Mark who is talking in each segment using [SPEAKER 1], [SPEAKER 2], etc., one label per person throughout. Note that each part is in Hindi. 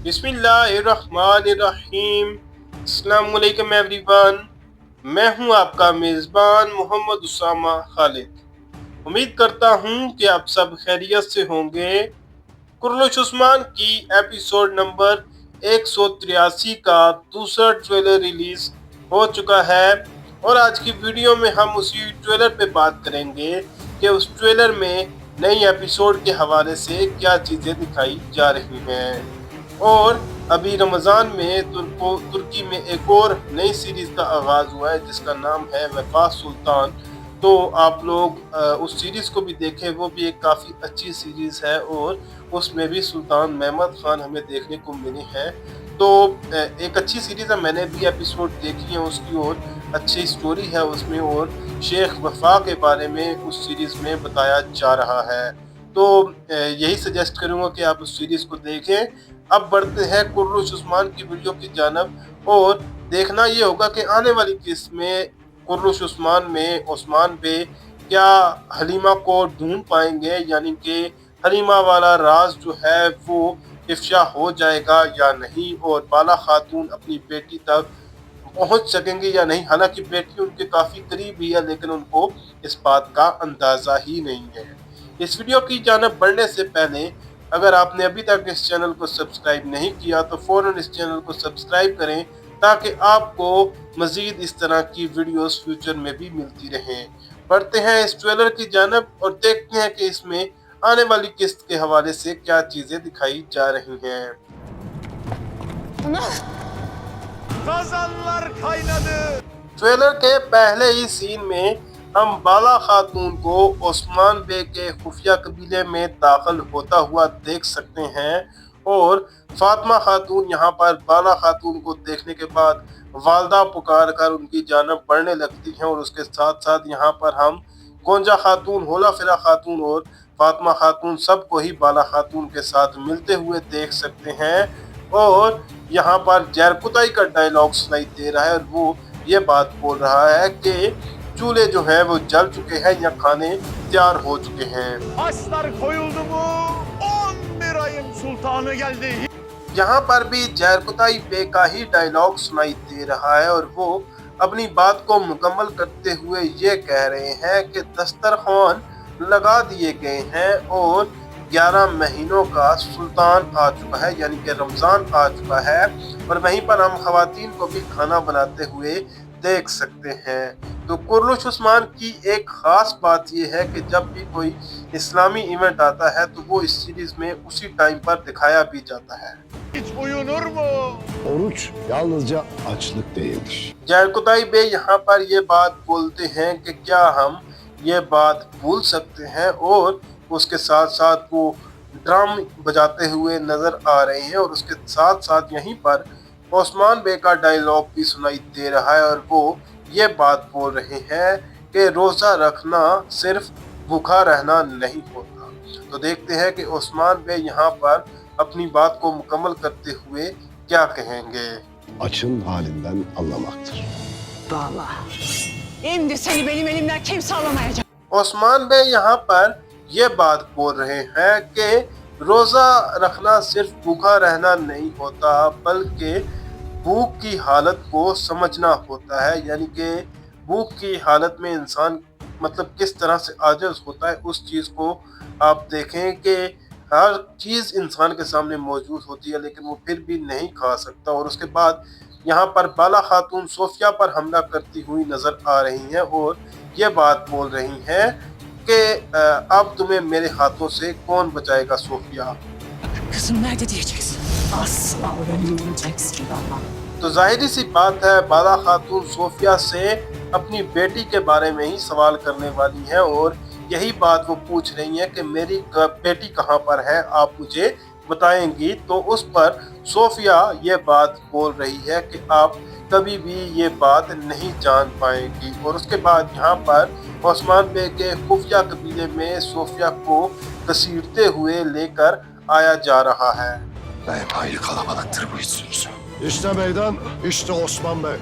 [SPEAKER 1] बिस्मिल्लाहिर्रहमानिर्रहीम। अस्सलाम वालेकुम एवरीवन। मैं हूं आपका मेज़बान मोहम्मद उसामा खालिद। उम्मीद करता हूं कि आप सब खैरियत से होंगे। कुर्रुश उस्मान की एपिसोड नंबर 183 का दूसरा ट्रेलर रिलीज हो चुका है और आज की वीडियो में हम उसी ट्रेलर पे बात करेंगे कि उस ट्रेलर में नई एपिसोड के हवाले से क्या चीजें दिखाई जा रही हैं। और अभी रमज़ान में तुर्की में एक और नई सीरीज का आगाज हुआ है जिसका नाम है वफा सुल्तान। तो आप लोग उस सीरीज को भी देखें, वो भी एक काफ़ी अच्छी सीरीज है और उसमें भी सुल्तान महमद खान हमें देखने को मिले हैं। तो एक अच्छी सीरीज है, मैंने भी एपिसोड देखी है उसकी और अच्छी स्टोरी है उसमें और शेख वफा के बारे में उस सीरीज में बताया जा रहा है। तो यही सजेस्ट करूंगा कि आप उस सीरीज को देखें। अब बढ़ते हैं कुर्रुश उस्मान की वीडियो की जानब और देखना ये होगा कि आने वाली किस्त में कुर्रुश उस्मान में उस्मान बे क्या हलीमा को ढूंढ पाएंगे, यानी कि हलीमा वाला राज जो है वो इफ्शा हो जाएगा या नहीं और बाला खातून अपनी बेटी तक पहुंच सकेंगे या नहीं। हालांकि बेटी उनके काफी करीब ही है लेकिन उनको इस बात का अंदाजा ही नहीं है। इस वीडियो की जानब बढ़ने से पहले अगर आपने अभी तक इस चैनल को सब्सक्राइब नहीं किया तो फौरन इस चैनल को सब्सक्राइब करें ताकि आपको मजीद इस तरह की वीडियोस फ्यूचर में भी मिलती रहें। बढ़ते हैं इस ट्रेलर की जानब और देखते हैं कि इसमें आने वाली किस्त के हवाले से क्या चीजें दिखाई जा रही हैं। ट्रेलर के पहले ही सीन में हम बाला खातून को ओस्मान बे के खुफिया कबीले में दाखिल होता हुआ देख सकते हैं और फातिमा खातून यहाँ पर बाला खातून को देखने के बाद वालदा पुकार कर उनकी जानब बढ़ने लगती हैं और उसके साथ साथ यहाँ पर हम गोंजा खातून, होला फिरा खातून और फातिमा खातून सबको ही बाला खातून के साथ मिलते हुए देख सकते हैं। और यहाँ पर जरकुताई का डायलॉग सुनाई दे रहा है और वो ये बात बोल रहा है कि चूल्हे जो है वो जल चुके हैं या खाने तैयार हो चुके हैं। यहाँ पर भी जरकुताई बे का ही डायलॉग सुनाई दे रहा है और वो अपनी बात को मुकम्मल करते हुए ये कह रहे हैं कि दस्तरखान लगा दिए गए हैं और 11 महीनों का सुल्तान आ चुका है, यानी कि रमज़ान आ चुका है और वहीं पर हम खवातीन को भी खाना बनाते हुए देख सकते हैं। तो कुर्रुश उस्मान की एक ख़ास बात यह है कि जब भी कोई इस्लामी इवेंट आता है तो वो इस सीरीज में उसी टाइम पर दिखाया भी जाता है।
[SPEAKER 2] Oruç yalnızca açlık değildir.
[SPEAKER 1] जरकुताई बे यहाँ पर ये बात बोलते हैं कि क्या हम ये बात भूल सकते हैं और उसके साथ साथ वो ड्रम बजाते हुए नजर आ रहे हैं और उसके साथ साथ यहीं पर ओस्मान बे का डायलॉग भी सुनाई दे रहा है और वो ये बात बोल रहे हैं कि रोज़ा रखना सिर्फ भूखा रहना नहीं होता। तो देखते हैं कि ओस्मान बे यहाँ पर अपनी बात को मुकम्मल करते हुए क्या कहेंगे।
[SPEAKER 2] Açın halinden anlamaktır.
[SPEAKER 3] Vallahi. Şimdi seni benim elimden kimse alamayacak.
[SPEAKER 1] Osman बे यहाँ पर ये बात बोल रहे हैं कि रोज़ा रखना सिर्फ भूखा रहना नहीं होता बल्कि भूख की हालत को समझना होता है, यानी कि भूख की हालत में इंसान मतलब किस तरह से आजिज़ होता है उस चीज़ को आप देखें कि हर चीज़ इंसान के सामने मौजूद होती है लेकिन वो फिर भी नहीं खा सकता। और उसके बाद यहाँ पर बाला खातून सोफिया पर हमला करती हुई नज़र आ रही हैं और ये बात बोल रही हैं कि अब तुम्हें मेरे हाथों से कौन बचाएगा Sophia.
[SPEAKER 3] Kızım nerede diyeceksin? Asla öğrenmeyeceksin baba.
[SPEAKER 1] तो जाहिर सी बात है बाला खातून सोफिया से अपनी बेटी के बारे में ही सवाल करने वाली हैं और यही बात वो पूछ रही हैं कि मेरी बेटी कहाँ पर है, आप मुझे बताएंगी। तो उस पर सोफिया ये बात बोल रही है कि आप कभी भी ये बात नहीं जान पाएंगी। और उसके बाद यहाँ पर ओस्मान बे के खुफिया कबीले में सोफिया को घसीटते हुए लेकर आया जा रहा है।
[SPEAKER 4] Hayli kalabalıktır bu iş sürüsü.
[SPEAKER 2] İşte meydan, işte Osman Bey.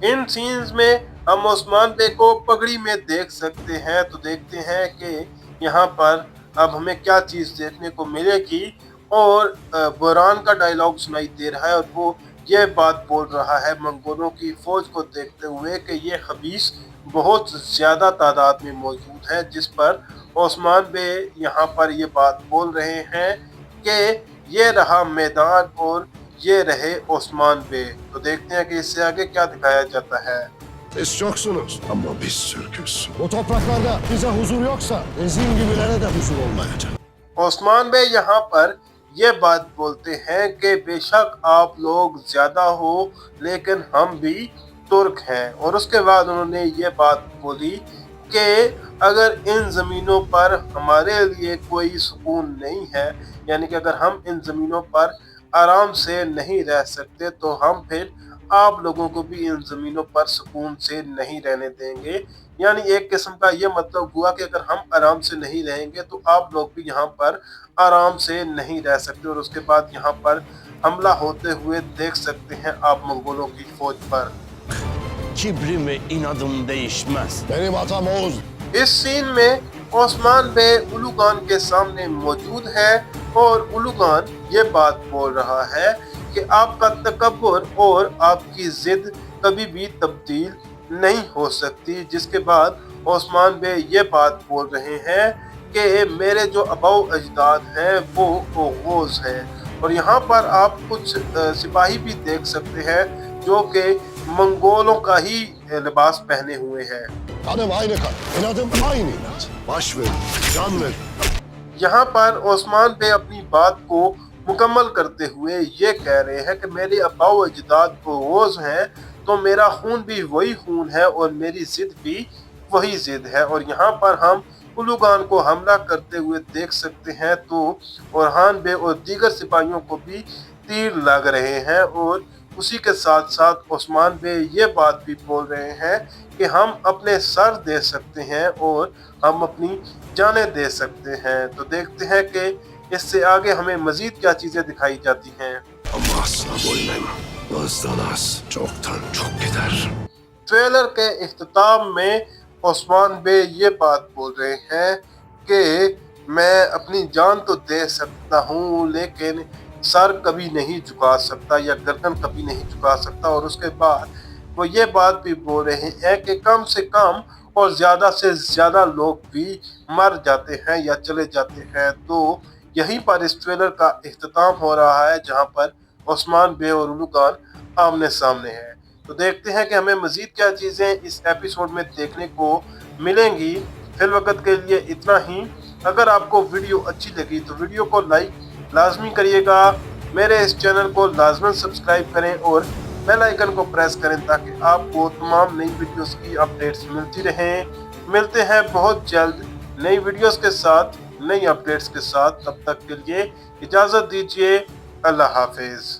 [SPEAKER 1] इन सीन्स में हम ओस्मान बे को पगड़ी में देख सकते हैं। तो देखते हैं कि यहाँ पर अब हमें क्या चीज़ देखने को मिलेगी और बुरहान का डायलॉग सुनाई दे रहा है और वो ये बात बोल रहा है मंगोलों की फौज को देखते हुए कि ये खबीस बहुत ज़्यादा तादाद में मौजूद है, जिस पर ओस्मान बे यहाँ पर ये बात बोल रहे हैं कि ये रहा मैदान और ये रहे ओस्मान बे। तो देखते हैं कि इससे आगे क्या दिखाया जाता है।
[SPEAKER 2] Siz çoksunuz ama biz Türk'üz.
[SPEAKER 5] Bu topraklarda bize huzur yoksa bizim gibilere de huzur olmayacak.
[SPEAKER 1] Osman बे यहाँ पर ये बात बोलते हैं कि बेशक आप लोग ज़्यादा हो लेकिन हम भी तुर्क हैं। और उसके बाद उन्होंने ये बात बोली कि अगर इन ज़मीनों पर हमारे लिए कोई सुकून नहीं है, यानी कि अगर हम इन ज़मीनों पर आराम से नहीं रह सकते तो हम फिर आप लोगों को भी इन ज़मीनों पर सुकून से नहीं रहने देंगे। यानी एक किस्म का ये मतलब हुआ कि अगर हम आराम से नहीं रहेंगे तो आप लोग भी यहाँ पर आराम से नहीं रह सकते। और उसके बाद यहाँ पर हमला होते हुए देख सकते हैं आप मंगोलों की फौज पर।
[SPEAKER 5] Kibrim ve inadım değişmez.
[SPEAKER 2] Benim atam Oğuz.
[SPEAKER 1] इस सीन में ओस्मान बे उलुगान के सामने मौजूद है और उलुगान ये बात बोल रहा है कि आपका तकब्बुर और आपकी जिद कभी भी तब्दील नहीं हो सकती। जिसके बाद ओस्मान बे ये बात बोल रहे हैं कि मेरे जो अबाउ अजदाद हैं वो ओगोज़ हैं। और यहाँ पर आप कुछ सिपाही भी देख सकते हैं जो कि मंगोलों का ही लिबास पहने हुए हैं।
[SPEAKER 2] Kanım aynı kan. İnadım aynı inat. Baş verin, can verin.
[SPEAKER 1] यहाँ पर ओस्मान बे अपनी बात को मुकम्मल करते हुए ये कह रहे हैं कि मेरे अबाउ अजदाद ओगोज़ हैं तो मेरा खून भी वही खून है और मेरी जिद भी वही जिद है। और यहाँ पर हम उलुगान को हमला करते हुए देख सकते हैं तो ओरहान बे और दीगर सिपाहियों को भी तीर लग रहे हैं। और उसी के साथ साथ ओस्मान बे ये बात भी बोल रहे हैं कि हम अपने सर दे सकते हैं और हम अपनी जानें दे सकते हैं। तो देखते हैं कि इससे आगे हमें मजीद क्या चीज़ें दिखाई जाती हैं।
[SPEAKER 2] Ama asla boyun azdan az, çoktan çok gider.
[SPEAKER 1] Trailer के इख्तिताम में ओस्मान बे ये बात बोल रहे हैं कि मैं अपनी जान तो दे सकता हूँ लेकिन सर कभी नहीं झुका सकता या गर्दन कभी नहीं झुका सकता। और उसके बाद वो ये बात भी बोल रहे हैं कि कम से कम और ज़्यादा से ज़्यादा लोग भी मर जाते हैं या चले जाते हैं। तो यहीं पर इस ट्रेलर का इख्तिताम हो रहा है जहाँ पर ओस्मान बे और उलुगान आमने सामने हैं। तो देखते हैं कि हमें मज़ीद क्या चीज़ें इस एपिसोड में देखने को मिलेंगी। फिलवक़्त के लिए इतना ही। अगर आपको वीडियो अच्छी लगी तो वीडियो को लाइक लाजमी करिएगा, मेरे इस चैनल को लाजमन सब्सक्राइब करें और बेल आइकन को प्रेस करें ताकि आपको तमाम नई वीडियोस की अपडेट्स मिलती रहें। मिलते हैं बहुत जल्द नई वीडियोस के साथ, नई अपडेट्स के साथ। तब तक के लिए इजाज़त दीजिए। अल्लाह हाफिज़।